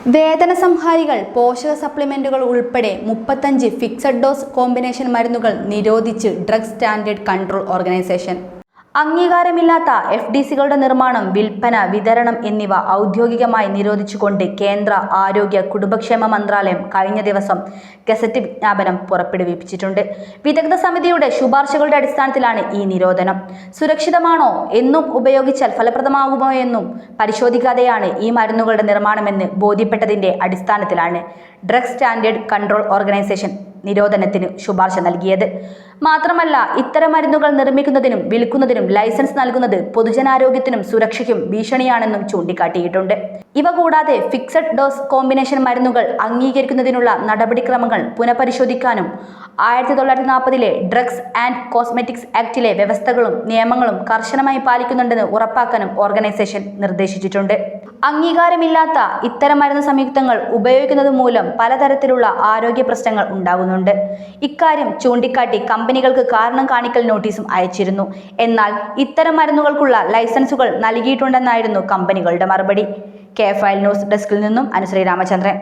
വേദന സംഹാരികൾ, പോഷക സപ്ലിമെന്റുകൾ ഉൾപ്പെടെ 35 ഫിക്സഡ് ഡോസ് കോമ്പിനേഷൻ മരുന്നുകൾ നിരോധിച്ച് ഡ്രഗ്സ് സ്റ്റാൻഡേർഡ് കൺട്രോൾ ഓർഗനൈസേഷൻ. അംഗീകാരമില്ലാത്ത FDCകളുടെ നിർമ്മാണം, വിൽപ്പന, വിതരണം എന്നിവ ഔദ്യോഗികമായി നിരോധിച്ചുകൊണ്ട് കേന്ദ്ര ആരോഗ്യ കുടുംബക്ഷേമ മന്ത്രാലയം കഴിഞ്ഞ ദിവസം ഗസറ്റ് വിജ്ഞാപനം പുറപ്പെടുവിപ്പിച്ചിട്ടുണ്ട്. വിദഗ്ധ സമിതിയുടെ ശുപാർശകളുടെ അടിസ്ഥാനത്തിലാണ് ഈ നിരോധനം. സുരക്ഷിതമാണോ എന്നും ഉപയോഗിച്ചാൽ ഫലപ്രദമാകുമോ എന്നും പരിശോധിക്കാതെയാണ് ഈ മരുന്നുകളുടെ നിർമ്മാണമെന്ന് ബോധ്യപ്പെട്ടതിന്റെ അടിസ്ഥാനത്തിലാണ് ഡ്രഗ്സ് സ്റ്റാൻഡേർഡ് കൺട്രോൾ ഓർഗനൈസേഷൻ നിരോധനത്തിന് ശുപാർശ നൽകിയത്. മാത്രമല്ല, ഇത്തരം മരുന്നുകൾ നിർമ്മിക്കുന്നതിനും വിൽക്കുന്നതിനും ലൈസൻസ് നൽകുന്നത് പൊതുജനാരോഗ്യത്തിനും സുരക്ഷയ്ക്കും ഭീഷണിയാണെന്നും ചൂണ്ടിക്കാട്ടിയിട്ടുണ്ട്. ഇവ കൂടാതെ ഫിക്സഡ് ഡോസ് കോമ്പിനേഷൻ മരുന്നുകൾ അംഗീകരിക്കുന്നതിനുള്ള നടപടിക്രമങ്ങൾ പുനഃപരിശോധിക്കാനും 1940 ഡ്രഗ്സ് ആൻഡ് കോസ്മെറ്റിക്സ് ആക്ടിലെ വ്യവസ്ഥകളും നിയമങ്ങളും കർശനമായി പാലിക്കുന്നുണ്ടെന്ന് ഉറപ്പാക്കാനും ഓർഗനൈസേഷൻ നിർദ്ദേശിച്ചിട്ടുണ്ട്. അംഗീകാരമില്ലാത്ത ഇത്തരം മരുന്ന് സംയുക്തങ്ങൾ ഉപയോഗിക്കുന്നത് മൂലം പലതരത്തിലുള്ള ആരോഗ്യ പ്രശ്നങ്ങൾ ഉണ്ടാകുന്നുണ്ട്. ഇക്കാര്യം ചൂണ്ടിക്കാട്ടി കമ്പനികൾക്ക് കാരണം കാണിക്കൽ നോട്ടീസും അയച്ചിരുന്നു. എന്നാൽ ഇത്തരം മരുന്നുകൾക്കുള്ള ലൈസൻസുകൾ നൽകിയിട്ടുണ്ടെന്നായിരുന്നു കമ്പനികളുടെ മറുപടി. കെ ഫയൽ ന്യൂസ് ഡെസ്കിൽ നിന്നും അനുശ്രീ രാമചന്ദ്രൻ.